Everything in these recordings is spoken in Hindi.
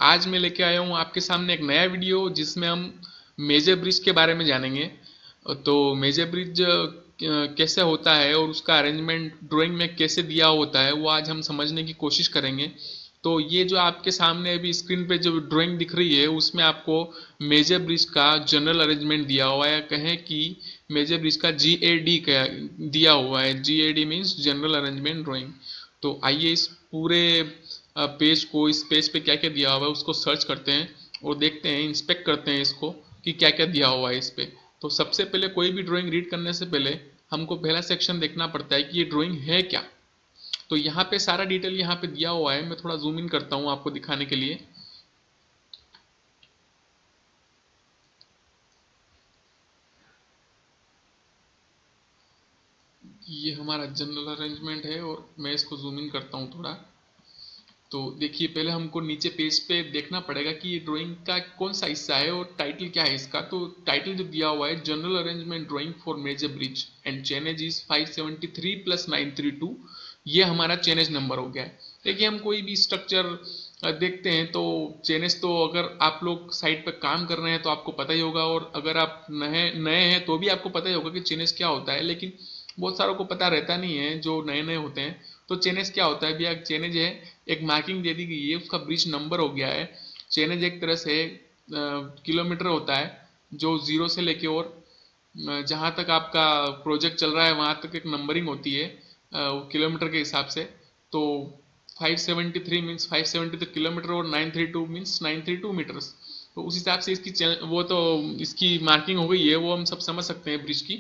आज मैं लेके आया हूँ आपके सामने एक नया वीडियो जिसमें हम मेजर ब्रिज के बारे में जानेंगे। तो मेजर ब्रिज कैसे होता है और उसका अरेंजमेंट ड्राइंग में कैसे दिया होता है वो आज हम समझने की कोशिश करेंगे। तो ये जो आपके सामने अभी स्क्रीन पे जो ड्राइंग दिख रही है उसमें आपको मेजर ब्रिज का जनरल अरेंजमेंट दिया हुआ है, कहें कि मेजर ब्रिज का GAD का दिया हुआ है। GAD means general arrangement drawing. तो आइए इस पूरे पेज को, इस पेज पे क्या क्या दिया हुआ है उसको सर्च करते हैं और देखते हैं, इंस्पेक्ट करते हैं इसको कि क्या क्या दिया हुआ है इस पे। तो सबसे पहले कोई भी ड्राइंग रीड करने से पहले हमको पहला सेक्शन देखना पड़ता है कि ये ड्राइंग है क्या। तो यहाँ पे सारा डिटेल यहाँ पे दिया हुआ है। मैं थोड़ा जूम इन करता हूँ आपको दिखाने के लिए। ये हमारा जनरल अरेंजमेंट है और मैं इसको जूम इन करता हूँ थोड़ा। तो देखिए, पहले हमको नीचे पेज पे देखना पड़ेगा कि ये ड्राइंग का कौन सा हिस्सा है और टाइटल क्या है इसका। तो टाइटल जो दिया हुआ है, general arrangement drawing for major bridge and chainage is 573+932। ये हमारा चेनेज नंबर हो गया है। देखिए, हम कोई भी स्ट्रक्चर देखते हैं तो चेनेज, तो अगर आप लोग साइट पर काम कर रहे हैं तो आपको पता ही होगा, और अगर आप नए नए हैं तो भी आपको पता ही होगा कि चेनेज क्या होता है। लेकिन बहुत सारों को पता रहता नहीं है जो नए नए होते हैं। तो चेनेज क्या होता है भैया? चेनेज है एक मार्किंग दे दी गई है, उसका ब्रिज नंबर हो गया है। चेनेज एक तरह से किलोमीटर होता है, जो जीरो से लेके और जहाँ तक आपका प्रोजेक्ट चल रहा है वहाँ तक एक नंबरिंग होती है किलोमीटर के हिसाब से। तो 573 मीन्स 573 किलोमीटर और 932 मीन्स 932 मीटर्स। तो उस हिसाब से इसकी वो तो इसकी मार्किंग हो गई है, वो हम सब समझ सकते हैं ब्रिज की।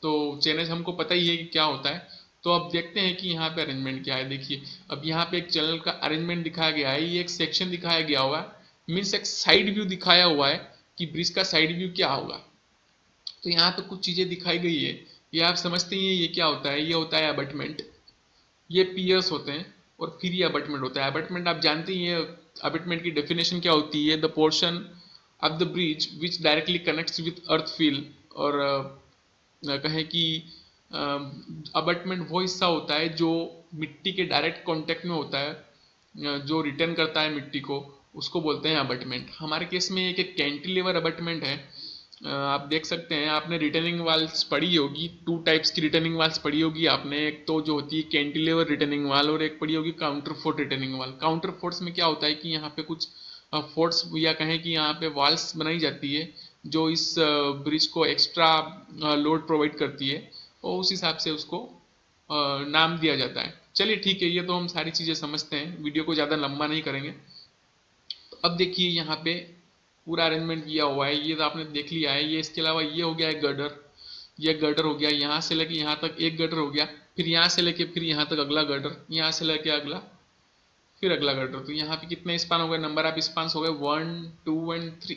तो चैनल हमको पता ही है कि क्या होता है। तो अब देखते हैं कि यहाँ पे अरेंजमेंट क्या है। देखिए, अब यहाँ पे एक चैनल का अरेंजमेंट दिखाया गया है, ये एक सेक्शन दिखाया गया होगा, मीन्स एक साइड व्यू दिखाया हुआ है कि ब्रिज का साइड व्यू क्या होगा। तो यहाँ पे कुछ चीजें दिखाई गई है, ये आप समझते ही हैं ये क्या होता है। ये होता है अबटमेंट, ये पियर्स होते हैं, और फिर ये अबटमेंट होता है। अबटमेंट आप जानते ही हैं, अबटमेंट की डेफिनेशन क्या होती है? The portion of the bridge which directly connects with earth feel. और कहें कि अबटमेंट वो हिस्सा होता है जो मिट्टी के डायरेक्ट कांटेक्ट में होता है, जो रिटर्न करता है मिट्टी को, उसको बोलते हैं अबटमेंट। हमारे केस में एक कैंटिलीवर अबटमेंट है। आप देख सकते हैं, आपने रिटर्निंग वाल्स पढ़ी होगी, टू टाइप्स की रिटर्निंग वाल्स पढ़ी होगी आपने। एक तो जो होती है कैंटिलीवर रिटर्निंग वाल, और एक पढ़ी होगी काउंटर फोर्ट रिटर्निंग वाल। काउंटर फोर्ट्स में क्या होता है कि यहाँ पे कुछ फोर्ट्स या कहें कि यहाँ पे वाल्स बनाई जाती है जो इस ब्रिज को एक्स्ट्रा लोड प्रोवाइड करती है, और उस हिसाब से उसको नाम दिया जाता है। चलिए ठीक है, ये तो हम सारी चीज़ें समझते हैं, वीडियो को ज़्यादा लंबा नहीं करेंगे। तो अब देखिए, यहाँ पे पूरा अरेंजमेंट किया हुआ है, ये तो आपने देख लिया है। ये इसके अलावा ये हो गया है गर्डर, ये गर्डर हो गया, यहाँ से लेके यहाँ तक एक गर्डर हो गया, फिर यहाँ से लेके फिर यहाँ तक अगला गर्डर, यहाँ से लेके अगला, फिर अगला गर्डर। तो यहाँ पे कितने स्पान हो गए? नंबर ऑफ स्पान हो गए 1 2 एंड 3।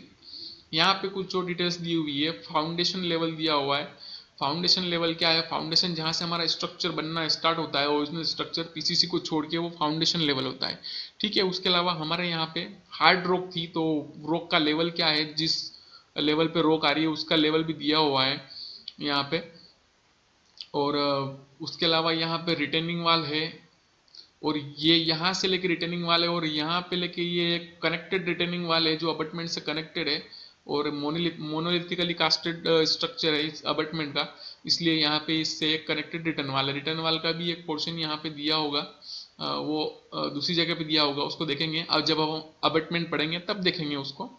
यहाँ पे कुछ और डिटेल्स दी हुई है। फाउंडेशन लेवल दिया हुआ है। फाउंडेशन लेवल क्या है? फाउंडेशन जहाँ से हमारा स्ट्रक्चर बनना स्टार्ट होता है, ओरिजिनल स्ट्रक्चर पीसीसी को छोड़ के, वो फाउंडेशन लेवल होता है। ठीक है, उसके अलावा हमारे यहाँ पे हार्ड रॉक थी, तो रॉक का लेवल क्या है, जिस लेवल पे रॉक आ रही है उसका लेवल भी दिया हुआ है यहाँ पे। और उसके अलावा यहाँ पे रिटेनिंग वाल है, और ये यहाँ से लेके रिटर्निंग वाले, और यहाँ पे लेके ये कनेक्टेड रिटर्निंग वाले जो अबटमेंट से कनेक्टेड है, और मोनोलिथिकली कास्टेड स्ट्रक्चर है इस अबटमेंट का, इसलिए यहाँ पे इससे एक कनेक्टेड रिटर्न वाल है। रिटर्न वाल का भी एक पोर्शन यहाँ पे दिया होगा, वो दूसरी जगह पे दिया होगा, उसको देखेंगे। अब जब हम अबटमेंट पढ़ेंगे तब देखेंगे उसको।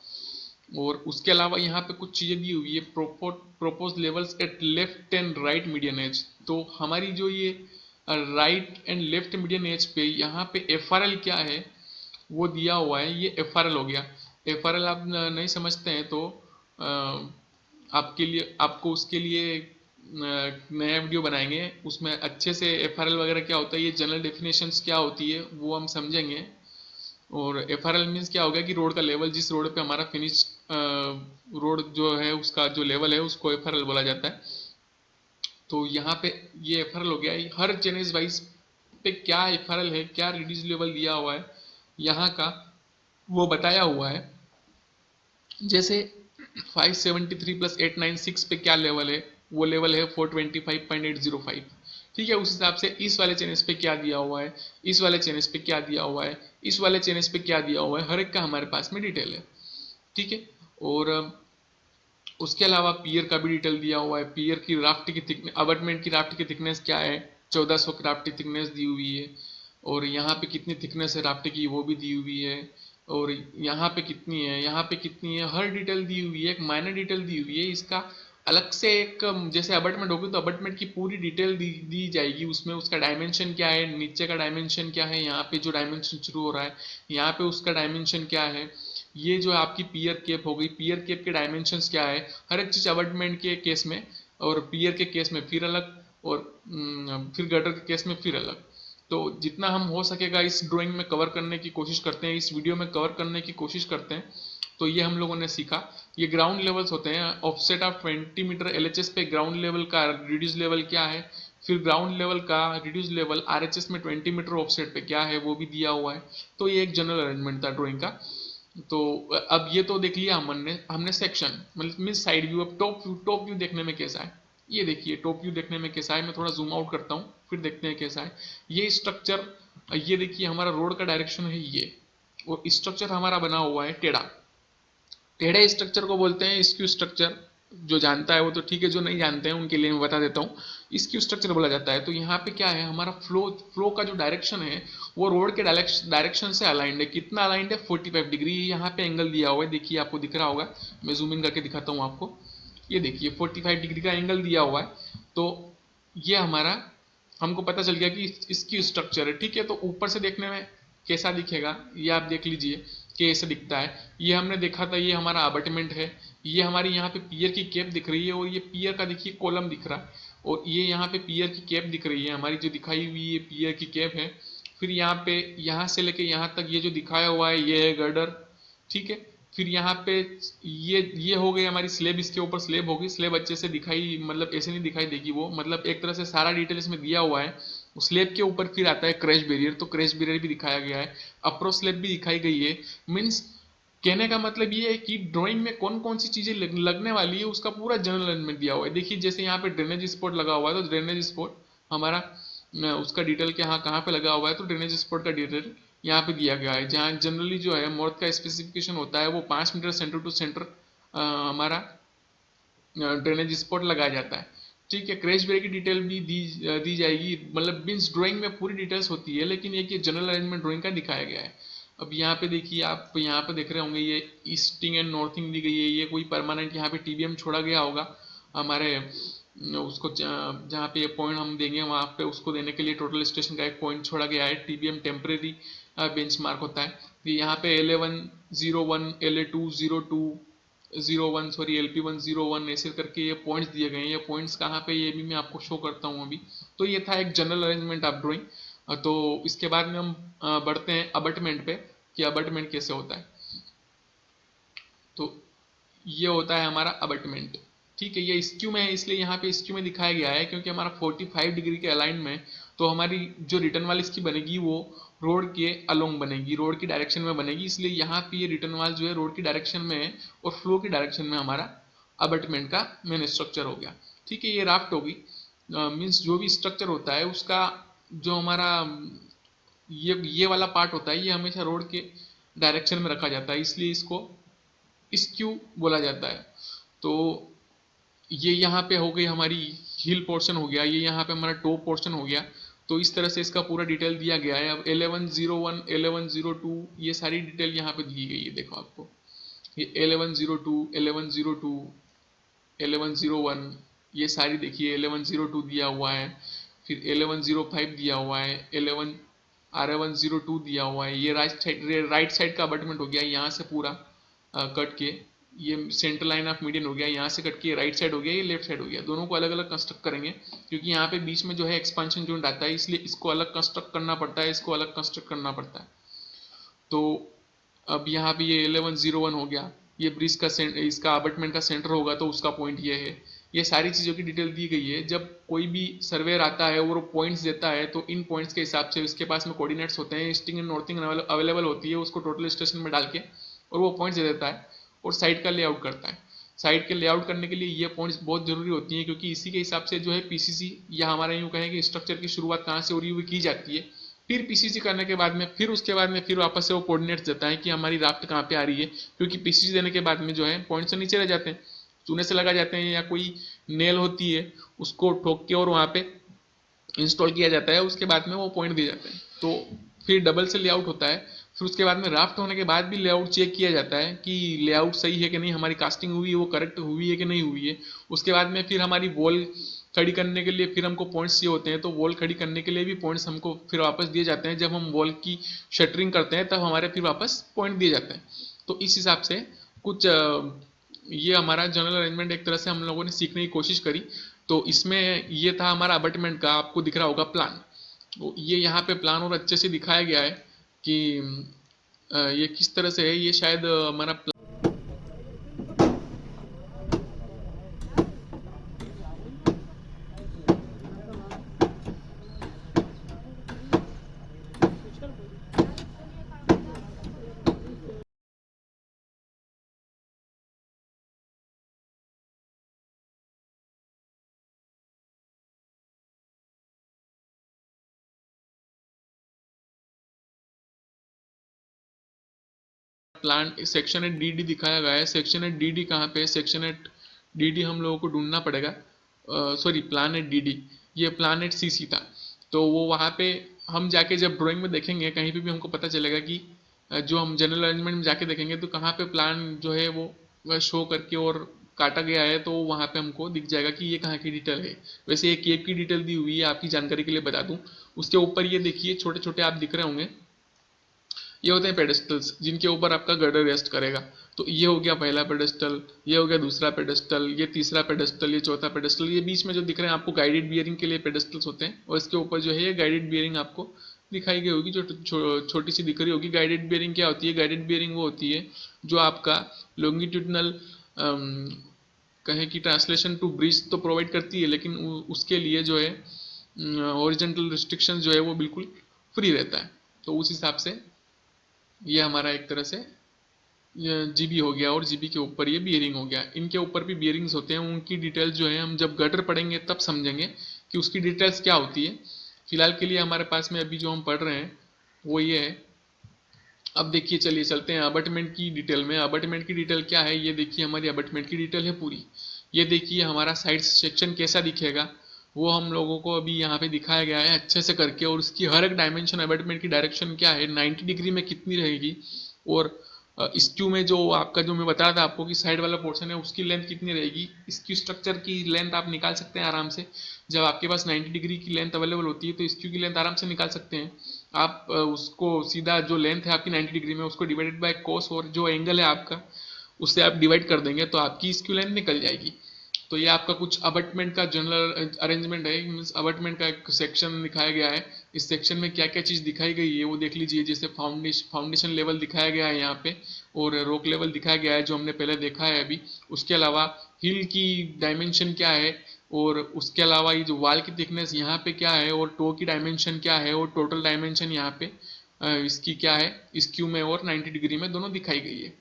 और उसके अलावा यहाँ पे कुछ चीज़ें दी हुई है। Propose levels at left and right median edge. तो हमारी जो ये right and left median edge पे यहाँ पे FRL क्या है वो दिया हुआ है। ये FRL हो गया। FRL आप नहीं समझते हैं तो आपके लिए, आपको उसके लिए नया वीडियो बनाएंगे, उसमें अच्छे से FRL वगैरह क्या होता है, ये जनरल डेफिनेशंस क्या होती है वो हम समझेंगे। और FRL मीन्स क्या हो गया कि रोड का लेवल, जिस रोड पे हमारा फिनिश रोड जो है उसका जो लेवल है उसको FRL बोला जाता है। तो यहाँ पे ये FRL हो गया। हर चेनेज वाइज पे क्या FRL है, क्या रिड्यूस लेवल दिया हुआ है यहाँ का, वो बताया हुआ है। जैसे 573+896 पे क्या लेवल है, वो लेवल है 425.805। ठीक है। उस हिसाब से इस वाले चेनेस पे क्या दिया हुआ है, इस वाले चेनेस पे क्या दिया हुआ है, इस वाले चेनेस पे क्या दिया हुआ है, हर एक का हमारे पास में डिटेल है। ठीक है। और उसके अलावा पियर का भी डिटेल दिया हुआ है। पियर की राफ्ट की थिकनेस, अबटमेंट की राफ्ट की थिकनेस क्या है, 1400 की राफ्ट की थिकनेस दी हुई है। और यहाँ पे कितनी थिकनेस है राफ्ट की वो भी दी हुई है। और यहाँ पे कितनी है, यहाँ पे कितनी है, हर डिटेल दी हुई है। एक माइनर डिटेल दी हुई है। इसका अलग से एक जैसे अबटमेंट होगी तो अबटमेंट की पूरी डिटेल दी जाएगी। उसमें उसका डायमेंशन क्या है, नीचे का डायमेंशन क्या है, यहाँ पे जो डायमेंशन शुरू हो रहा है यहाँ पे उसका डायमेंशन क्या है, ये जो आपकी पियर केप हो गई, पियर केप के डायमेंशंस क्या है, हर एक चीज अबटमेंट के केस में और पियर के केस में फिर अलग, और फिर गटर के केस में फिर अलग। तो जितना हम हो सकेगा इस ड्राइंग में कवर करने की कोशिश करते हैं, इस वीडियो में कवर करने की कोशिश करते हैं। तो ये हम लोगों ने सीखा। ये ग्राउंड लेवल्स होते हैं। ऑफसेट ऑफ 20 मीटर एलएचएस पे ग्राउंड लेवल का रिड्यूस लेवल क्या है, फिर ग्राउंड लेवल का रिड्यूस लेवल आरएचएस में 20 मीटर ऑफसेट पे क्या है वो भी दिया हुआ है। तो ये एक जनरल अरेंजमेंट था ड्राइंग का। तो अब ये तो देख लिया हमने हमने सेक्शन मतलब मीन साइड व्यू। अब टॉप व्यू देखने में कैसा है, ये देखिए टॉप व्यू देखने में कैसा है। मैं थोड़ा जूम आउट करता हूँ फिर देखते हैं कैसा है ये स्ट्रक्चर। ये देखिए हमारा रोड का डायरेक्शन है ये, और स्ट्रक्चर हमारा बना हुआ है टेढ़ा। टेढ़े स्ट्रक्चर को बोलते हैं स्क्यू स्ट्रक्चर। जो जानता है वो तो ठीक है, जो नहीं जानते हैं उनके लिए मैं बता देता हूँ। स्क्यू स्ट्रक्चर बोला जाता है। तो यहाँ पे क्या है, हमारा फ्लो का जो डायरेक्शन है वो रोड के डायरेक्शन से अलाइंड है। कितना अलाइंड है, 45 डिग्री। यहाँ पे एंगल दिया हुआ है, देखिए आपको दिख रहा होगा, मैं जूम इन करके दिखाता हूँ आपको। ये देखिए 45 डिग्री का एंगल दिया हुआ है। तो ये हमारा हमको पता चल गया कि इसकी स्ट्रक्चर है। ठीक है। तो ऊपर से देखने में कैसा दिखेगा ये आप देख लीजिए कि ऐसे दिखता है। ये हमने देखा था, ये हमारा अबटमेंट है। ये हमारी यहाँ पे पियर की कैप दिख रही है, और ये पियर का देखिए कॉलम दिख रहा है। और ये यहाँ पे पियर की कैप दिख रही है हमारी, जो दिखाई हुई ये पियर की कैप है। फिर यहाँ पे यहाँ से लेके यहाँ तक ये जो दिखाया हुआ है ये है गर्डर। ठीक है। फिर यहाँ पे ये हो गई हमारी स्लेब, इसके ऊपर स्लेब होगी। स्लेब अच्छे से दिखाई मतलब ऐसे नहीं दिखाई देगी वो, मतलब एक तरह से सारा डिटेल इसमें दिया हुआ है। स्लेब के ऊपर फिर आता है क्रैश बैरियर, तो क्रैश बैरियर भी दिखाया गया है। अप्रोच स्लेब भी दिखाई गई है। मीन्स कहने का मतलब ये है कि ड्राइंग में कौन कौन सी चीजें लगने वाली है उसका पूरा जनरल अरेंजमेंट दिया हुआ है। देखिए जैसे यहाँ पे ड्रेनेज स्पॉट लगा हुआ है, तो ड्रेनेज स्पॉट हमारा उसका डिटेल क्या कहाँ पे लगा हुआ है, तो ड्रेनेज स्पॉट का डिटेल यहाँ पे दिया गया है। जहाँ जनरली जो है मोर्थ का स्पेसिफिकेशन होता है वो 5 मीटर सेंटर टू सेंटर हमारा ड्रेनेज स्पॉट लगाया जाता है। ठीक है। क्रैश बैरियर की डिटेल भी दी जाएगी। मतलब मीन्स ड्राइंग में पूरी डिटेल्स होती है, लेकिन एक ये जनरल अरेंजमेंट ड्राइंग का दिखाया गया है। अब यहाँ पे देखिए, आप यहाँ पे देख रहे होंगे ये ईस्टिंग एंड नॉर्थिंग दी गई है। ये कोई परमानेंट यहाँ पे टीबीएम छोड़ा गया होगा हमारे उसको जहाँ पे ये पॉइंट हम देंगे वहाँ पे उसको देने के लिए टोटल स्टेशन का एक पॉइंट छोड़ा गया है। टीबीएम टेम्परेरी बेंचमार्क होता है। यहाँ पे LA101 LA202 01 सॉरी LP101 ऐसे करके ये पॉइंट्स दिए गए हैं। ये पॉइंट्स कहाँ पे ये भी मैं आपको शो करता हूँ अभी। तो ये था एक जनरल अरेंजमेंट ऑफ ड्राइंग। तो इसके बाद में हम बढ़ते हैं अबटमेंट पे कि अबटमेंट कैसे होता है। तो ये होता है हमारा अबटमेंट। ठीक है। ये स्क्यू में है, इसलिए यहाँ पे स्क्यू में दिखाया गया है क्योंकि हमारा 45 डिग्री के अलाइन में। तो हमारी जो रिटर्न वाल इसकी बनेगी वो रोड के अलोंग बनेगी, रोड की डायरेक्शन में बनेगी। इसलिए यहाँ पे ये रिटर्न वाल जो है रोड की डायरेक्शन में है और फ्लो की डायरेक्शन में हमारा अबटमेंट का मेन स्ट्रक्चर हो गया। ठीक है। ये राफ्ट होगी। मीन्स जो भी स्ट्रक्चर होता है उसका जो हमारा ये वाला पार्ट होता है ये हमेशा रोड के डायरेक्शन में रखा जाता है, इसलिए इसको स्क्यू बोला जाता है। तो ये यहाँ पे हो गई हमारी हिल पोर्शन हो गया, ये यहाँ पे हमारा टॉप पोर्शन हो गया। तो इस तरह से इसका पूरा डिटेल दिया गया है। अब 1101 1102 ये सारी डिटेल यहाँ पे दी गई है। देखो आपको ये 1102 1102 1101 ये सारी देखिए 1102 दिया हुआ है, फिर 1105 दिया हुआ है, 11 R1102 दिया हुआ है। ये राइट साइड का अबटमेंट हो गया, यहाँ से पूरा कट के ये सेंटर लाइन ऑफ मीडियन हो गया, यहाँ से कट के राइट साइड हो गया, ये लेफ्ट साइड हो गया। दोनों को अलग अलग कंस्ट्रक्ट करेंगे क्योंकि यहाँ पे बीच में जो है एक्सपांशन जोन आता है, इसलिए इसको अलग कंस्ट्रक्ट करना पड़ता है, इसको अलग कंस्ट्रक्ट करना पड़ता है। तो अब यहाँ पे ये 1101 हो गया, ये ब्रिज का इसका अबटमेंट का सेंटर होगा तो उसका पॉइंट ये है। ये सारी चीज़ों की डिटेल दी गई है। जब कोई भी सर्वेयर आता है और वो पॉइंट्स देता है तो इन पॉइंट्स के हिसाब से उसके पास में कोऑर्डिनेट्स होते हैं, ईस्टिंग एंड नॉर्थिंग अवेलेबल होती है, उसको टोटल स्टेशन में डाल के और वो पॉइंट्स दे देता है और साइट का लेआउट करता है। साइट के लेआउट करने के लिए ये पॉइंट्स बहुत जरूरी होती हैं, क्योंकि इसी के हिसाब से जो है पीसीसी या हमारा यूँ कहें कि स्ट्रक्चर की शुरुआत कहाँ से हो रही है वो की जाती है। फिर पीसीसी करने के बाद में फिर उसके बाद में फिर वापस से वो कोऑर्डिनेट्स देता है कि हमारी राफ्ट कहाँ पे आ रही है, क्योंकि पीसीसी देने के बाद में जो है पॉइंट्स नीचे रह जाते हैं, चूने से लगा जाते हैं, या कोई नेल होती है उसको ठोक के और वहाँ पे इंस्टॉल किया जाता है, उसके बाद में वो पॉइंट दिए जाते हैं। तो फिर डबल से लेआउट होता है, फिर उसके बाद में राफ्ट होने के बाद भी लेआउट चेक किया जाता है कि लेआउट सही है कि नहीं, हमारी कास्टिंग हुई है वो करेक्ट हुई है कि नहीं हुई है। उसके बाद में फिर हमारी वॉल खड़ी करने के लिए फिर हमको पॉइंट्स चाहिए होते हैं, तो वॉल खड़ी करने के लिए भी पॉइंट्स हमको फिर वापस दिए जाते हैं। जब हम वॉल की शटरिंग करते हैं तब हमारे फिर वापस पॉइंट दिए जाते हैं। तो इस हिसाब से कुछ ये हमारा जनरल अरेंजमेंट एक तरह से हम लोगों ने सीखने की कोशिश करी। तो इसमें ये था हमारा अबटमेंट का, आपको दिख रहा होगा प्लान। तो ये यहाँ पे प्लान और अच्छे से दिखाया गया है कि ये किस तरह से है। ये शायद हमारा प्लान सेक्शन एट डीडी दिखाया गया है। सेक्शन एट डीडी कहाँ पे है? सेक्शन एट डीडी हम लोगों को ढूंढना पड़ेगा। सॉरी, प्लान एट डीडी, ये प्लान एट सीसी था। तो वो वहाँ पे हम जाके जब ड्राइंग में देखेंगे कहीं पे भी हमको पता चलेगा कि जो हम जनरल अरेंजमेंट में जाके देखेंगे तो कहाँ पे प्लान जो है वो शो करके और काटा गया है, तो वहाँ पे हमको दिख जाएगा कि ये कहाँ की डिटेल है। वैसे ये केप की डिटेल दी हुई है, आपकी जानकारी के लिए बता दूं। उसके ऊपर ये देखिए छोटे छोटे आप दिख रहे होंगे, ये होते हैं पेडेस्टल्स जिनके ऊपर आपका गर्डर रेस्ट करेगा। तो ये हो गया पहला पेडेस्टल, ये हो गया दूसरा पेडेस्टल, ये तीसरा पेडेस्टल, ये चौथा पेडेस्टल। ये बीच में जो दिख रहे हैं आपको गाइडेड बियरिंग के लिए पेडेस्टल्स होते हैं, और इसके ऊपर जो है ये गाइडेड बियरिंग आपको दिखाई गई होगी, जो छोटी सी दिख रही होगी। गाइडेड बियरिंग क्या होती है? गाइडेड बियरिंग वो होती है जो आपका लॉन्गिट्यूडनल कहें कि ट्रांसलेशन टू ब्रिज तो प्रोवाइड करती है, लेकिन उसके लिए जो है हॉरिजॉन्टल रिस्ट्रिक्शन जो है वो बिल्कुल फ्री रहता है। तो उस हिसाब से ये हमारा एक तरह से जीबी हो गया, और जीबी के ऊपर ये बियरिंग हो गया। इनके ऊपर भी बियरिंग्स होते हैं, उनकी डिटेल्स जो है हम जब गटर पढ़ेंगे तब समझेंगे कि उसकी डिटेल्स क्या होती है। फिलहाल के लिए हमारे पास में अभी जो हम पढ़ रहे हैं वो ये है। अब देखिए, चलिए चलते हैं अबटमेंट की डिटेल में। अबटमेंट की डिटेल क्या है? ये देखिए हमारी अबटमेंट की डिटेल है पूरी। ये देखिए हमारा साइड सेक्शन कैसा दिखेगा वो हम लोगों को अभी यहाँ पे दिखाया गया है अच्छे से करके, और उसकी हर एक डायमेंशन अबटमेंट की डायरेक्शन क्या है, 90 डिग्री में कितनी रहेगी, और स्क्यू में जो आपका जो मैं बता रहा था आपको कि साइड वाला पोर्शन है उसकी लेंथ कितनी रहेगी। स्क्यू स्ट्रक्चर की लेंथ आप निकाल सकते हैं आराम से। जब आपके पास 90 डिग्री की लेंथ अवेलेबल होती है तो स्क्यू की लेंथ आराम से निकाल सकते हैं आप। उसको सीधा जो लेंथ है आपकी 90 डिग्री में उसको डिवाइडेड बाय कोस, और जो एंगल है आपका उससे आप डिवाइड कर देंगे तो आपकी स्क्यू लेंथ निकल जाएगी। तो ये आपका कुछ अबटमेंट का जनरल अरेंजमेंट है, मीन्स अबटमेंट का एक सेक्शन दिखाया गया है। इस सेक्शन में क्या क्या चीज़ दिखाई गई है वो देख लीजिए। जैसे फाउंडेशन लेवल दिखाया गया है यहाँ पे, और रोक लेवल दिखाया गया है जो हमने पहले देखा है अभी। उसके अलावा हिल की डायमेंशन क्या है, और उसके अलावा ये जो वाल की थिकनेस यहाँ पे क्या है, और टो की डायमेंशन क्या है, और टोटल डायमेंशन यहाँ पे इसकी क्या है स्क्यू में और 90 डिग्री में दोनों दिखाई गई है।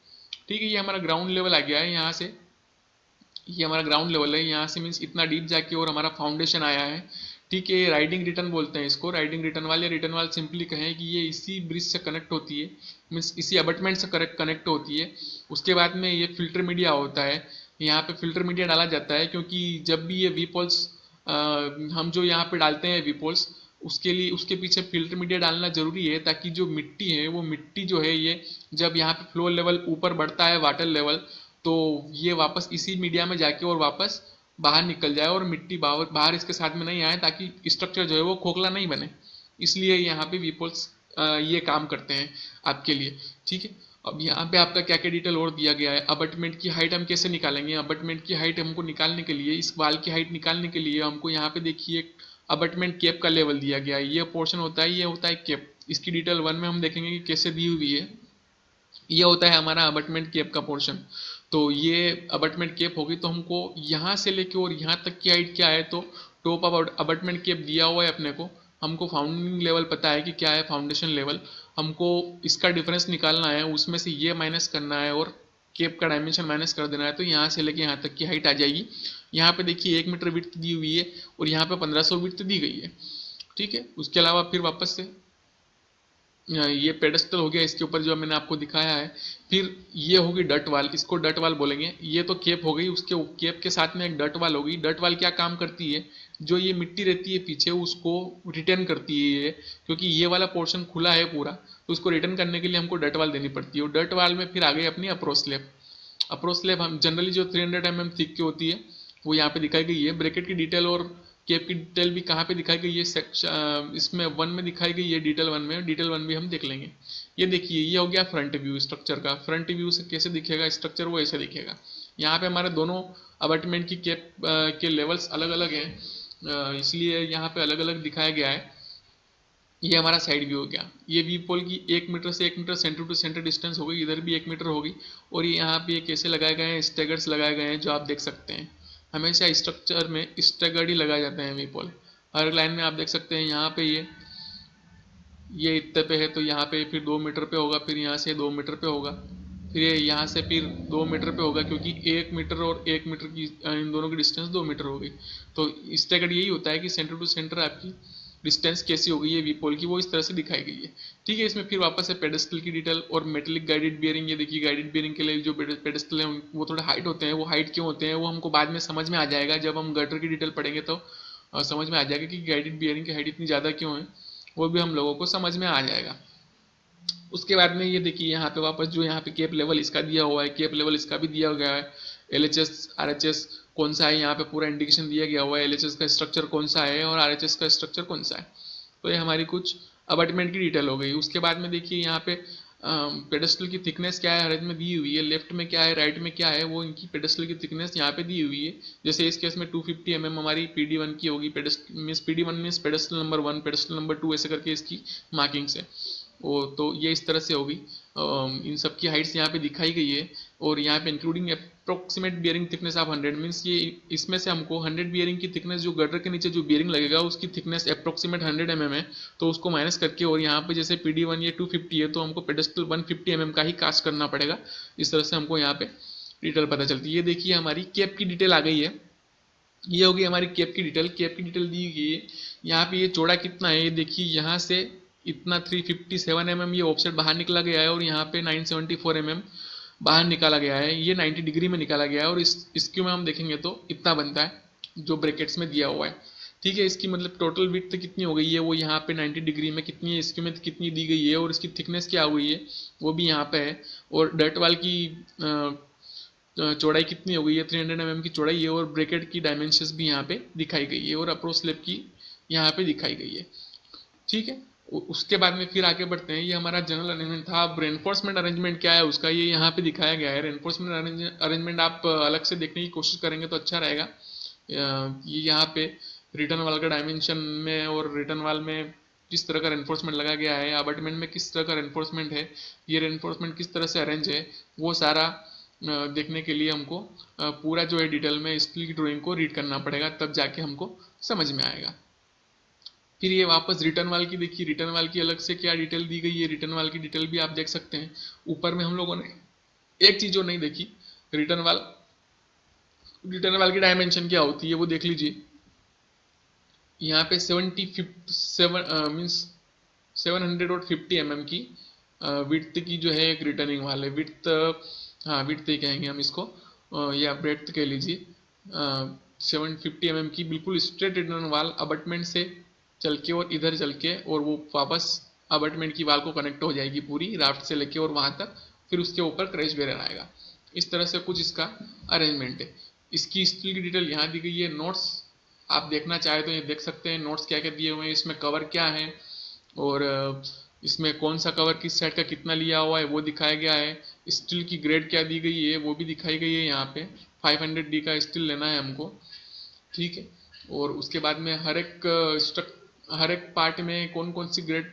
ठीक है, ये हमारा ग्राउंड लेवल आ गया है। यहाँ से ये हमारा ग्राउंड लेवल है, यहाँ से मीन्स इतना डीप जाके और हमारा फाउंडेशन आया है। ठीक है, राइडिंग रिटर्न बोलते हैं इसको, राइडिंग रिटर्न वाल या रिटर्न वाल सिंपली कहें कि ये इसी ब्रिज से कनेक्ट होती है, मीन्स इसी अबटमेंट से कनेक्ट होती है। उसके बाद में ये फिल्टर मीडिया होता है, यहाँ पे फिल्टर मीडिया डाला जाता है, क्योंकि जब भी ये वीपोल्स हम जो यहाँ पे डालते हैं वीपोल्स, उसके लिए उसके पीछे फिल्टर मीडिया डालना जरूरी है, ताकि जो मिट्टी है वो मिट्टी जो है ये जब यहाँ पे फ्लो लेवल ऊपर बढ़ता है वाटर लेवल, तो ये वापस इसी मीडिया में जाके और वापस बाहर निकल जाए, और मिट्टी बाहर इसके साथ में नहीं आए, ताकि स्ट्रक्चर जो है वो खोखला नहीं बने। इसलिए यहाँ पे वीपोल्स ये काम करते हैं आपके लिए। ठीक है, अब यहाँ पे आपका क्या क्या डिटेल और दिया गया है। अबटमेंट की हाइट हम कैसे निकालेंगे? अबटमेंट की हाइट हमको निकालने के लिए, इस वाल की हाइट निकालने के लिए हमको यहाँ पे देखिए अबटमेंट केप का लेवल दिया गया है। ये पोर्शन होता है, ये होता है केप। इसकी डिटेल 1 में हम देखेंगे कि कैसे दी हुई है। ये होता है हमारा अबटमेंट केप का पोर्शन। तो ये अबटमेंट केप होगी, तो हमको यहाँ से लेके और यहाँ तक की हाइट क्या है, तो टॉप अबटमेंट केप दिया हुआ है अपने को। हमको फाउंडिंग लेवल पता है कि क्या है फाउंडेशन लेवल, हमको इसका डिफरेंस निकालना है, उसमें से ये माइनस करना है और केप का डायमेंशन माइनस कर देना है तो यहाँ से लेके यहाँ तक की हाइट आ जाएगी। यहाँ पे देखिए 1 मीटर विड्थ दी हुई है और यहाँ पे 1500 विड्थ दी गई है। ठीक है, उसके अलावा फिर वापस से ये पेडेस्टल हो गया, इसके ऊपर जो मैंने आपको दिखाया है। फिर ये होगी डट वाल, इसको डट वाल बोलेंगे। ये तो केप हो गई, उसके केप के साथ में एक डट वाल होगी। डट वाल क्या काम करती है, जो ये मिट्टी रहती है पीछे उसको रिटर्न करती है ये, क्योंकि ये वाला पोर्शन खुला है पूरा, तो उसको रिटर्न करने के लिए हमको डट वाल देनी पड़ती है। और डट वाल में फिर आ गई अपनी अप्रोच स्लैब। अप्रोच स्लैब हम जनरली जो 300 mm थिक की होती है वो यहाँ पे दिखाई गई है। ब्रैकेट की डिटेल और केप की डिटेल भी कहाँ पे दिखाई गई है, इसमें 1 में दिखाई गई है, डिटेल 1 में। डिटेल 1 भी हम देख लेंगे। ये देखिए, ये हो गया फ्रंट व्यू स्ट्रक्चर का। फ्रंट व्यू से कैसे दिखेगा स्ट्रक्चर, वो ऐसे दिखेगा। यहाँ पे हमारे दोनों अपार्टमेंट की केप के लेवल्स अलग अलग हैं, इसलिए यहाँ पे अलग अलग दिखाया गया है। ये हमारा साइड व्यू हो गया। ये वी पोल की 1 मीटर से 1 metre centre to centre distance हो गई, इधर भी 1 मीटर होगी। और ये यहाँ पे कैसे लगाए गए हैं, स्टेगर्स लगाए गए हैं, जो आप देख सकते हैं। हमेशा स्ट्रक्चर में स्टेगर्ड ही लगाए जाते हैं वी पोल। हर लाइन में आप देख सकते हैं, यहाँ पे ये इतने पे है तो यहाँ पे फिर 2 मीटर पे होगा, फिर यहाँ से 2 मीटर पे होगा, फिर यहाँ से फिर 2 मीटर पे होगा, क्योंकि 1 मीटर और 1 मीटर की इन दोनों की डिस्टेंस 2 मीटर हो गई। तो स्टेगर्ड यही होता है कि सेंटर टू सेंटर आपकी डिस्टेंस कैसी हो गई है वी पोल की, वो इस तरह से दिखाई गई है। ठीक है, इसमें फिर वापस है पेडेस्टल की डिटेल और मेटेलिक गाइडेड बियरिंग। ये देखिए, गाइडेड बियरिंग के लिए जो पेडेस्टल है वो थोड़ा हाइट होते हैं। वो हाइट क्यों होते हैं वो हमको बाद में समझ में आ जाएगा, जब हम गटर की डिटेल पढ़ेंगे तो समझ में आ जाएगा कि गाइडेड बियरिंग की हाइट इतनी ज़्यादा क्यों है, वो भी हम लोगों को समझ में आ जाएगा। उसके बाद में ये देखिए, यहाँ पे वापस जो यहाँ पे केप लेवल इसका दिया हुआ है, केप लेवल इसका भी दिया गया है। LHS RHS कौन सा है, यहाँ पे पूरा इंडिकेशन दिया गया हुआ है। LHS का स्ट्रक्चर कौन सा है और RHS का स्ट्रक्चर कौन सा है। तो ये हमारी कुछ अपार्टमेंट की डिटेल हो गई। उसके बाद में देखिए, यहाँ पे पेडेस्टल की थिकनेस क्या है, हर में दी हुई है। लेफ्ट में क्या है, राइट में क्या है, वो इनकी पेडेस्टल की थिकनेस यहाँ पे दी हुई है। जैसे इस केस में 250 mm हमारी PD1 की होगी। PD1 means pedestal number 1, pedestal number 2, ऐसे करके इसकी मार्किंग्स है। वो तो ये इस तरह से होगी। इन सब की हाइट्स यहाँ पे दिखाई गई है। और यहाँ पे including approximate bearing thickness of 100 means ये इसमें से हमको 100 बियरिंग की थिकनेस, जो गटर के नीचे जो बियरिंग लगेगा उसकी थिकनेस अप्रोक्सीमेट 100 mm है, तो उसको माइनस करके, और यहाँ पे जैसे PD1 ये 250 है तो हमको पेडेस्टल 150 mm का ही कास्ट करना पड़ेगा। इस तरह से हमको यहाँ पे डिटेल पता चलती है। ये देखिए, हमारी केप की डिटेल आ गई है। ये होगी हमारी केप की डिटेल। केप की डिटेल दी गई है। यहाँ पे ये चौड़ा कितना है, ये देखिए, यहाँ से इतना 357 mm ये ऑफसेट बाहर निकला गया है, और यहाँ पे 974 mm बाहर निकाला गया है। ये 90 डिग्री में निकाला गया है, और इसके में हम देखेंगे तो इतना बनता है जो ब्रैकेट्स में दिया हुआ है। ठीक है, इसकी मतलब टोटल विड्थ कितनी हो गई है, वो यहाँ पे 90 डिग्री में कितनी है, इसकी में कितनी दी गई है, और इसकी थिकनेस क्या हुई है वो भी यहाँ पे है। और डर्ट वाल की चौड़ाई कितनी हो गई है, 300 mm की चौड़ाई है। और ब्रैकेट की डायमेंशंस भी यहाँ पे दिखाई गई है, और अप्रोच स्लैब की यहाँ पे दिखाई गई है। ठीक है, उसके बाद में फिर आगे बढ़ते हैं। ये हमारा जनरल अरेंजमेंट था। अब रेनफोर्समेंट अरेंजमेंट क्या है उसका, ये यहाँ पे दिखाया गया है। रेनफोर्समेंट अरेंजमेंट आप अलग से देखने की कोशिश करेंगे तो अच्छा रहेगा। ये यहाँ पे रिटर्न वाल का डायमेंशन में और रिटर्न वाल में किस तरह का रेनफोर्समेंट लगा गया है, अपार्टमेंट में किस तरह का रेनफोर्समेंट है, ये रेनफोर्समेंट किस तरह से अरेंज है, वो सारा देखने के लिए हमको पूरा जो है डिटेल में स्टील की ड्राइंग को रीड करना पड़ेगा, तब जाके हमको समझ में आएगा। फिर ये वापस रिटर्न वाल की देखिए, रिटर्न वाल की अलग से क्या डिटेल दी गई है। रिटर्न वाल की डिटेल भी आप देख सकते हैं। ऊपर में हम लोगों ने एक चीज जो नहीं देखी, रिटर्न वाल की डायमेंशन क्या होती है वो देख लीजिए। यहाँ पे 750 mm की विड्थ की जो है एक रिटर्निंग वाल है। विड्थ, हाँ विड्थ ही कहेंगे हम इसको, या ब्रेड्थ कह लीजिए। 750 mm की बिल्कुल स्ट्रेट रिटर्न वाल अबटमेंट से चल के और इधर चल के, और वो वापस अबटमेंट की वाल को कनेक्ट हो जाएगी पूरी राफ्ट से लेके और वहां तक। फिर उसके ऊपर क्रैश बैरियर आएगा। इस तरह से कुछ इसका अरेंजमेंट है। इसकी स्टील की डिटेल यहाँ दी गई है। नोट्स आप देखना चाहे तो ये देख सकते हैं, नोट्स क्या क्या दिए हुए हैं, इसमें कवर क्या है, और इसमें कौन सा कवर किस साइड का कितना लिया हुआ है वो दिखाया गया है। स्टील की ग्रेड क्या दी गई है वो भी दिखाई गई है। यहाँ पे 500D का स्टील लेना है हमको। ठीक है, और उसके बाद में हर एक पार्ट में कौन कौन सी ग्रेड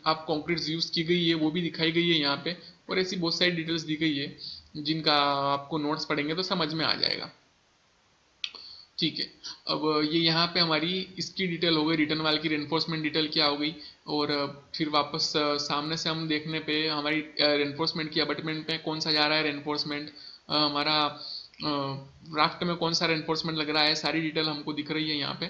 आप कंक्रीट यूज की गई है वो भी दिखाई गई है यहाँ पे। और ऐसी बहुत सारी डिटेल्स दी गई है जिनका आपको नोट्स पढ़ेंगे तो समझ में आ जाएगा। ठीक है। अब ये यहाँ पे हमारी इसकी डिटेल हो गई, रिटर्न वाल की रेनफोर्समेंट डिटेल क्या हो गई। और फिर वापस सामने से हम देखने पे हमारी रेनफोर्समेंट की अबटमेंट पे कौन सा जा रहा है रेनफोर्समेंट, हमारा राफ्ट में कौन सा रेनफोर्समेंट लग रहा है, सारी डिटेल हमको दिख रही है यहाँ पे।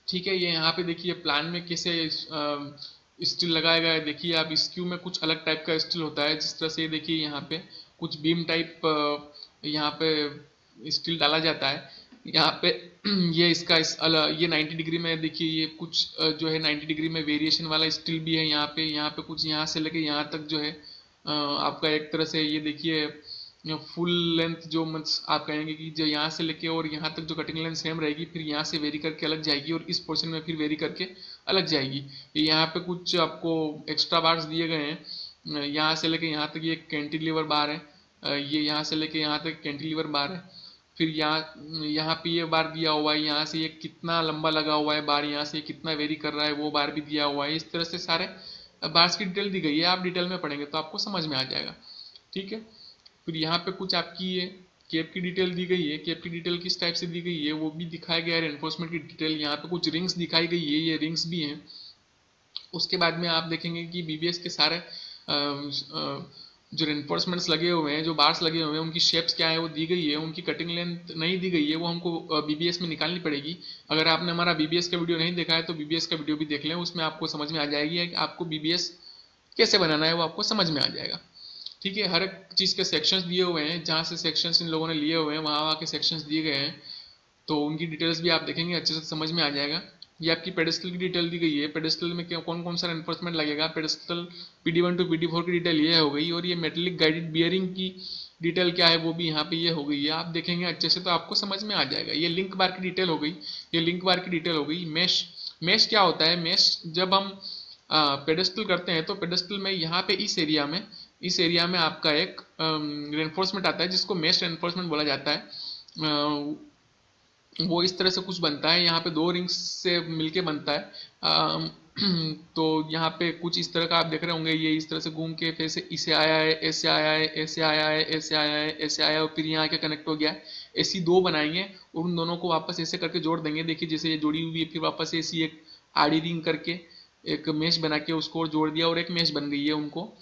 ठीक है, ये यहाँ पे देखिए प्लान में कैसे स्टील लगाया गया है। देखिए आप स्क्यू में कुछ अलग टाइप का स्टील होता है, जिस तरह से देखिए यहाँ पे कुछ बीम टाइप यहाँ पे स्टील डाला जाता है यहाँ पे। ये इसका ये 90 डिग्री में देखिए, ये कुछ जो है 90 डिग्री में वेरिएशन वाला स्टील भी है यहाँ पे कुछ यहाँ से लेके यहाँ तक जो है आपका एक तरह से ये देखिए फुल लेंथ जो मत आप कहेंगे कि जो यहाँ से लेके और यहाँ तक जो कटिंग लेंथ सेम रहेगी, फिर यहाँ से वेरी करके अलग जाएगी और इस पोर्शन में फिर वेरी करके अलग जाएगी। यहाँ पे कुछ आपको एक्स्ट्रा बार्स दिए गए हैं, यहाँ से लेके यहाँ तक ये कैंटिलीवर बार है, ये यहाँ से लेके यहाँ तक कैंटिलीवर बार है। फिर यहाँ पे ये बार दिया हुआ है, यहाँ से ये कितना लंबा लगा हुआ है बार, यहाँ से कितना वेरी कर रहा है वो बार भी दिया हुआ है। इस तरह से सारे बार्स की डिटेल दी गई है, आप डिटेल में पढ़ेंगे तो आपको समझ में आ जाएगा। ठीक है, फिर यहाँ पे कुछ आपकी ये केप की डिटेल दी गई है। केप की डिटेल किस टाइप से दी गई है वो भी दिखाया गया है, एनफोर्समेंट की डिटेल। यहाँ पे कुछ रिंग्स दिखाई गई है, ये रिंग्स भी हैं। उसके बाद में आप देखेंगे कि बीबीएस के सारे जो रेनफोर्समेंट्स लगे हुए हैं, जो बार्स लगे हुए हैं, उनकी शेप्स क्या है वो दी गई है। उनकी कटिंग लेंथ नहीं दी गई है, वो हमको बीबीएस में निकालनी पड़ेगी। अगर आपने हमारा बीबीएस का वीडियो नहीं देखा है तो बीबीएस का वीडियो भी देख लें, उसमें आपको समझ में आ जाएगी कि आपको बीबीएस कैसे बनाना है, वो आपको समझ में आ जाएगा। ठीक है, हर एक चीज़ के सेक्शंस दिए हुए हैं, जहाँ से सेक्शंस इन लोगों ने लिए हुए हैं वहाँ वहाँ के सेक्शंस दिए गए हैं, तो उनकी डिटेल्स भी आप देखेंगे अच्छे से समझ में आ जाएगा। ये आपकी पेडेस्टल की डिटेल दी गई है, पेडेस्टल में कौन कौन सा एनफोर्समेंट लगेगा, पेडेस्टल PD1 टू PD4 की डिटेल ये हो गई। और ये मेटेलिक गाइडेड बियरिंग की डिटेल क्या है वो भी यहाँ पे ये हो गई है, आप देखेंगे अच्छे से तो आपको समझ में आ जाएगा। ये लिंक बार की डिटेल हो गई, ये लिंक बार की डिटेल हो गई। मेश मेश क्या होता है, मेश जब हम पेडेस्टल करते हैं तो पेडेस्टल में यहाँ पे इस एरिया में आपका एक रेनफोर्समेंट आता है जिसको मेश रेनफोर्समेंट बोला जाता है। वो इस तरह से कुछ बनता है, यहाँ पे 2 रिंग्स से मिलके बनता है। तो यहाँ पे कुछ इस तरह का आप देख रहे होंगे, ये इस तरह से घूम के फिर से इसे आया है, ऐसे आया है, ऐसे आया है, ऐसे आया है, ऐसे आया और फिर यहाँ के कनेक्ट हो गया। ऐसी 2 बनाएंगे और उन दोनों को वापस ऐसे करके जोड़ देंगे। देखिए जैसे ये जोड़ी हुई है, फिर वापस ऐसी एक आड़ी रिंग करके एक मेश बना के उसको और जोड़ दिया और एक मेश बन गई है। उनको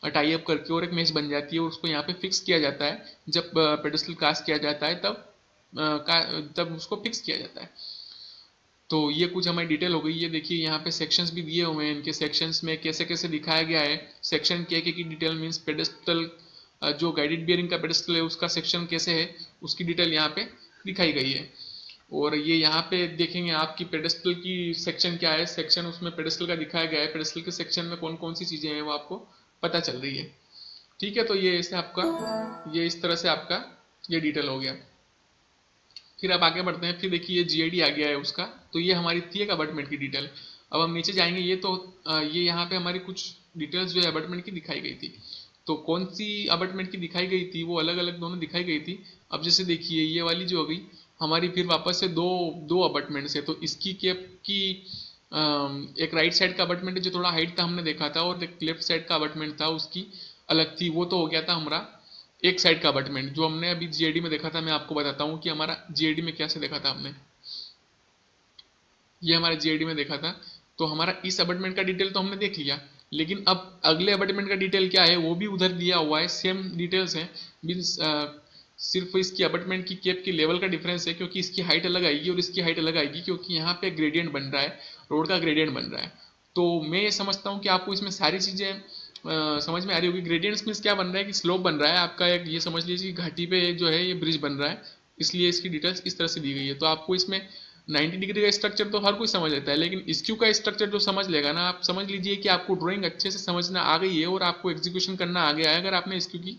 टाई अप करके और एक मेश बन जाती है, उसको यहाँ पे फिक्स किया जाता है। जब पेडेस्टल कास्ट किया जाता है तब उसको फिक्स किया जाता है। तो ये कुछ हमारी डिटेल हो गई। ये देखिए यहाँ पे सेक्शंस भी दिए हुए हैं, इनके सेक्शंस में कैसे कैसे दिखाया गया है। सेक्शन के की डिटेल मीन्स पेडेस्टल जो गाइडेड बियरिंग का पेडेस्टल है उसका सेक्शन कैसे है उसकी डिटेल यहाँ पे दिखाई गई है। और ये यहाँ पे देखेंगे आपकी पेडेस्टल की सेक्शन क्या है, सेक्शन उसमें पेडेस्टल का दिखाया गया है। पेडेस्टल के सेक्शन में कौन कौन सी चीज़ें हैं वो आपको पता चल रही है। ठीक है, तो ये ऐसे आपका ये इस तरह से आपका ये डिटेल हो गया। फिर आप आगे बढ़ते हैं, फिर देखिए ये GID आ गया है उसका। तो ये हमारी थी एक अबटमेंट की डिटेल। अब हम नीचे जाएंगे, ये तो ये यहाँ पे हमारी कुछ डिटेल्स जो है अबटमेंट की दिखाई गई थी। तो कौन सी अबटमेंट की दिखाई गई थी वो अलग अलग दोनों दिखाई गई थी। अब जैसे देखिए ये वाली जो हो गई हमारी, फिर वापस से दो अबटमेंट्स है। तो इसकी केप की एक राइट साइड का अबटमेंट है जो थोड़ा हाइट था हमने देखा था, और एक लेफ्ट साइड का अबटमेंट था उसकी अलग थी। वो तो हो गया था हमारा एक साइड का अबटमेंट जो हमने अभी GID में देखा था। मैं आपको बताता हूँ कि हमारा GID में क्या से देखा था हमने। ये हमारा GID में देखा था। तो हमारा इस अबटमेंट का डिटेल तो हमने देख लिया, लेकिन अब अगले अबटमेंट का डिटेल क्या है वो भी उधर दिया हुआ है, सेम डिटेल्स हैं। मीन्स सिर्फ इसकी अबटमेंट की केप की लेवल का डिफरेंस है, क्योंकि इसकी हाइट अलग आएगी और इसकी हाइट अलग आएगी, क्योंकि यहाँ पे ग्रेडियंट बन रहा है, रोड का ग्रेडियंट बन रहा है। तो मैं ये समझता हूँ कि आपको इसमें सारी चीज़ें समझ में आ रही होगी। ग्रेडियंट्स मीन्स क्या बन रहा है कि स्लोप बन रहा है आपका, एक ये समझ लीजिए घाटी पे जो है ये ब्रिज बन रहा है, इसलिए इसकी डिटेल्स इस तरह से दी गई है। तो आपको इसमें 90 डिग्री का स्ट्रक्चर तो हर कोई समझ लेता है, लेकिन स्क्यू का स्ट्रक्चर जो समझ लेगा ना, आप समझ लीजिए कि आपको ड्राइंग अच्छे से समझना आ गई है और आपको एग्जीक्यूशन करना आ गया है, अगर आपने स्क्यू की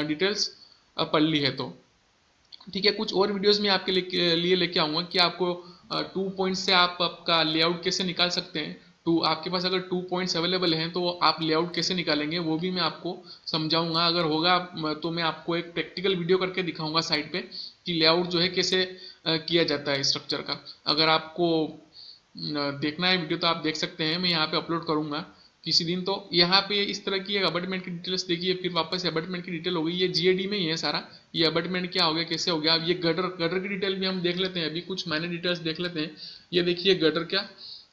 डिटेल्स पढ़ ली है तो। ठीक है, कुछ और वीडियोस में आपके लिए लेके आऊँगा कि आपको 2 पॉइंट से आप आपका लेआउट कैसे निकाल सकते हैं। आपके पास अगर 2 पॉइंट्स अवेलेबल हैं तो आप लेआउट कैसे निकालेंगे वो भी मैं आपको समझाऊंगा। अगर होगा तो मैं आपको एक प्रैक्टिकल वीडियो करके दिखाऊंगा साइड पे कि लेआउट जो है कैसे किया जाता है स्ट्रक्चर का। अगर आपको देखना है वीडियो तो आप देख सकते हैं, मैं यहाँ पे अपलोड करूँगा किसी दिन। तो यहाँ पे इस तरह की एक अबटमेंट की डिटेल्स देखिए, फिर वापस अबटमेंट की डिटेल हो गई, ये जीएडी में ही है सारा। ये अबटमेंट क्या हो गया, कैसे हो गया। अब ये गटर गटर की डिटेल भी हम देख लेते हैं, अभी कुछ माइनर डिटेल्स देख लेते हैं। ये देखिए गटर क्या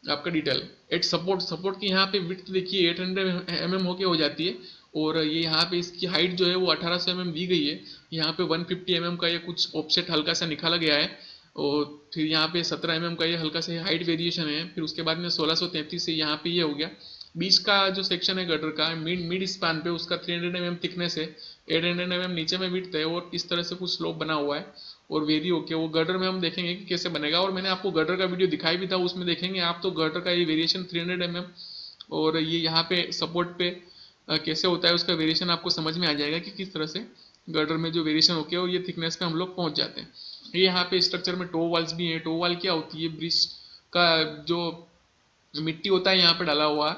आपका डिटेल एट सपोर्ट की यहाँ पे विड्थ देखिए 800 mm होके हो जाती है, और ये यहाँ पे इसकी हाइट जो है वो 1800 mm दी गई है। यहाँ पे 150 mm का ये कुछ ऑफसेट हल्का सा निकाला गया है, और फिर यहाँ पे 17 mm का ये हल्का सा हाइट वेरिएशन है। फिर उसके बाद में 1633 से यहाँ पे ये हो गया। बीच का जो सेक्शन है गटर का मिड स्पान पे उसका 300 mm थिकनेस है, 800 mm नीचे में विड्थ है, और इस तरह से कुछ स्लोप बना हुआ है और वेरी होके वो गटर में हम देखेंगे कि कैसे बनेगा। और मैंने आपको गटर का वीडियो दिखाई भी था, उसमें देखेंगे आप तो गटर का ये वेरिएशन 300 mm, और ये यहाँ पे सपोर्ट पे कैसे होता है उसका वेरिएशन आपको समझ में आ जाएगा कि किस तरह से गटर में जो वेरिएशन होके और ये थिकनेस पे हम लोग पहुंच जाते हैं। ये यहाँ पे स्ट्रक्चर में टो वॉल्स भी हैं। टो वॉल क्या होती है, ब्रिज का जो मिट्टी होता है यहाँ पे डाला हुआ,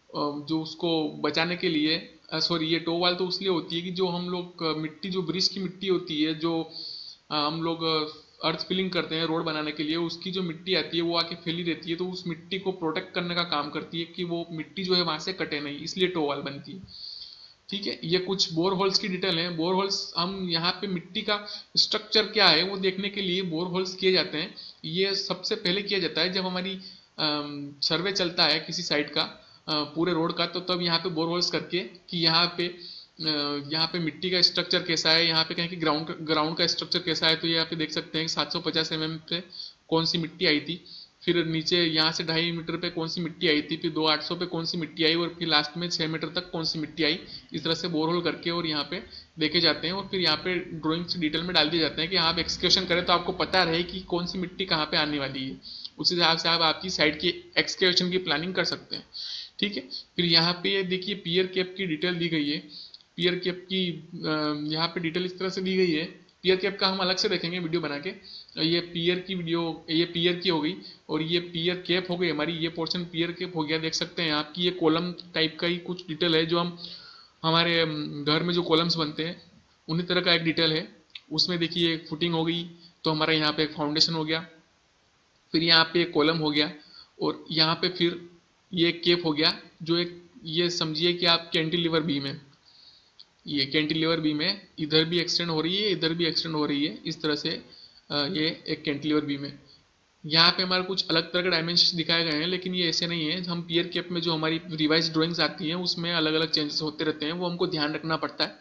जो उसको बचाने के लिए, सॉरी ये टो वॉल तो उसलिए होती है कि जो हम लोग मिट्टी, जो ब्रिज की मिट्टी होती है, जो हम लोग अर्थ फिलिंग करते हैं रोड बनाने के लिए, उसकी जो मिट्टी आती है वो आके फैली रहती है, तो उस मिट्टी को प्रोटेक्ट करने का काम करती है कि वो मिट्टी जो है वहां से कटे नहीं, इसलिए टो वॉल बनती है। ठीक है, ये कुछ बोर होल्स की डिटेल है। बोर होल्स हम यहाँ पे मिट्टी का स्ट्रक्चर क्या है वो देखने के लिए बोर होल्स किए जाते हैं। ये सबसे पहले किया जाता है जब हमारी सर्वे चलता है किसी साइड का, पूरे रोड का, तो तब यहाँ पे बोर होल्स करके कि यहाँ पे मिट्टी का स्ट्रक्चर कैसा है, यहाँ पे कहें कि ग्राउंड का स्ट्रक्चर कैसा है। तो यहाँ पे देख सकते हैं 750 mm पे कौन सी मिट्टी आई थी, फिर नीचे यहाँ से 2.5 मीटर पे कौन सी मिट्टी आई थी, फिर 2,800 पे कौन सी मिट्टी आई, और फिर लास्ट में 6 मीटर तक कौन सी मिट्टी आई। इस तरह से बोरहोल करके और यहाँ पे देखे जाते हैं, और फिर यहाँ पे ड्राइंग्स डिटेल में डाल दिए जाते हैं कि आप एक्सकवेशन करें तो आपको पता रहे कि कौन सी मिट्टी कहाँ पे आने वाली है। उस हिसाब से आप आपकी साइड की एक्सकवेशन की प्लानिंग कर सकते हैं। ठीक है, फिर यहाँ पे देखिए पियर कैप की डिटेल दी गई है। पियर कैप की यहाँ पे डिटेल इस तरह से दी गई है। पियर कैप का हम अलग से देखेंगे वीडियो बना के। ये पियर की वीडियो, ये पियर की हो गई, और ये पियर कैप हो गई हमारी, ये पोर्शन पियर कैप हो गया। देख सकते हैं आपकी ये कॉलम टाइप का ही कुछ डिटेल है, जो हम हमारे घर में जो कॉलम्स बनते हैं उन्हीं तरह का एक डिटेल है। उसमें देखिए एक फुटिंग हो गई, तो हमारा यहाँ पे एक फाउंडेशन हो गया, फिर यहाँ पे एक कॉलम हो गया, और यहाँ पे फिर ये केप हो गया, जो एक ये समझिए कि आप कैंटिलीवर बीम है। ये कैंटिलीवर बीम है, इधर भी एक्सटेंड हो रही है, इधर भी एक्सटेंड हो रही है, इस तरह से ये एक कैंटिलीवर बीम है। यहाँ पे हमारे कुछ अलग तरह के डायमेंशन दिखाए गए हैं, लेकिन ये ऐसे नहीं है। हम पियर कैप में जो हमारी रिवाइज ड्राइंग्स आती हैं उसमें अलग अलग चेंजेस होते रहते हैं, वो हमको ध्यान रखना पड़ता है।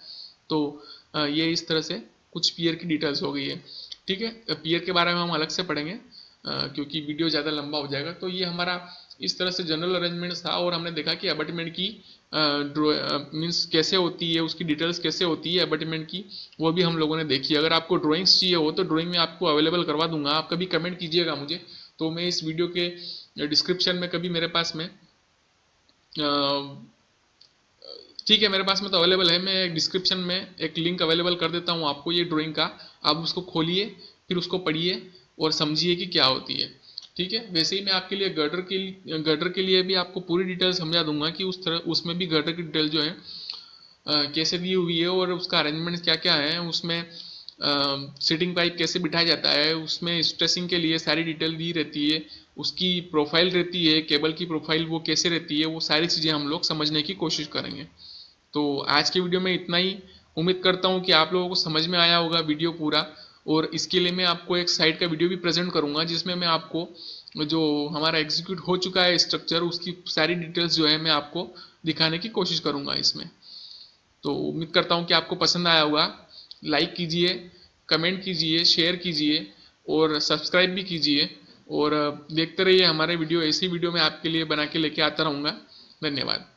तो ये इस तरह से कुछ पियर की डिटेल्स हो गई है। ठीक है, पियर के बारे में हम अलग से पढ़ेंगे क्योंकि वीडियो ज़्यादा लंबा हो जाएगा। तो ये हमारा इस तरह से जनरल अरेंजमेंट था, और हमने देखा कि अबटमेंट की मीन्स कैसे होती है, उसकी डिटेल्स कैसे होती है अबटमेंट की, वो भी हम लोगों ने देखी। अगर आपको ड्राइंग्स चाहिए हो तो ड्राइंग में आपको अवेलेबल करवा दूंगा, आप कभी कमेंट कीजिएगा मुझे, तो मैं इस वीडियो के डिस्क्रिप्शन में कभी मेरे पास में ठीक है, मेरे पास में तो अवेलेबल है, मैं डिस्क्रिप्शन में एक लिंक अवेलेबल कर देता हूँ आपको ये ड्राइंग का। आप उसको खोलिए, फिर उसको पढ़िए और समझिए कि क्या होती है। ठीक है, वैसे ही मैं आपके लिए गटर के लिए भी आपको पूरी डिटेल समझा दूंगा कि उस तरह उसमें भी गटर की डिटेल जो है कैसे दी हुई है, और उसका अरेंजमेंट क्या क्या है, उसमें सीटिंग पाइप कैसे बिठाया जाता है, उसमें स्ट्रेसिंग के लिए सारी डिटेल दी रहती है, उसकी प्रोफाइल रहती है, केबल की प्रोफाइल वो कैसे रहती है, वो सारी चीज़ें हम लोग समझने की कोशिश करेंगे। तो आज की वीडियो में इतना ही। उम्मीद करता हूँ कि आप लोगों को समझ में आया होगा वीडियो पूरा, और इसके लिए मैं आपको एक साइड का वीडियो भी प्रेजेंट करूंगा, जिसमें मैं आपको जो हमारा एग्जीक्यूट हो चुका है स्ट्रक्चर, उसकी सारी डिटेल्स जो है मैं आपको दिखाने की कोशिश करूंगा इसमें। तो उम्मीद करता हूँ कि आपको पसंद आया होगा। लाइक कीजिए, कमेंट कीजिए, शेयर कीजिए और सब्सक्राइब भी कीजिए, और देखते रहिए हमारे वीडियो। ऐसी वीडियो मैं आपके लिए बना के लेके आता रहूँगा। धन्यवाद।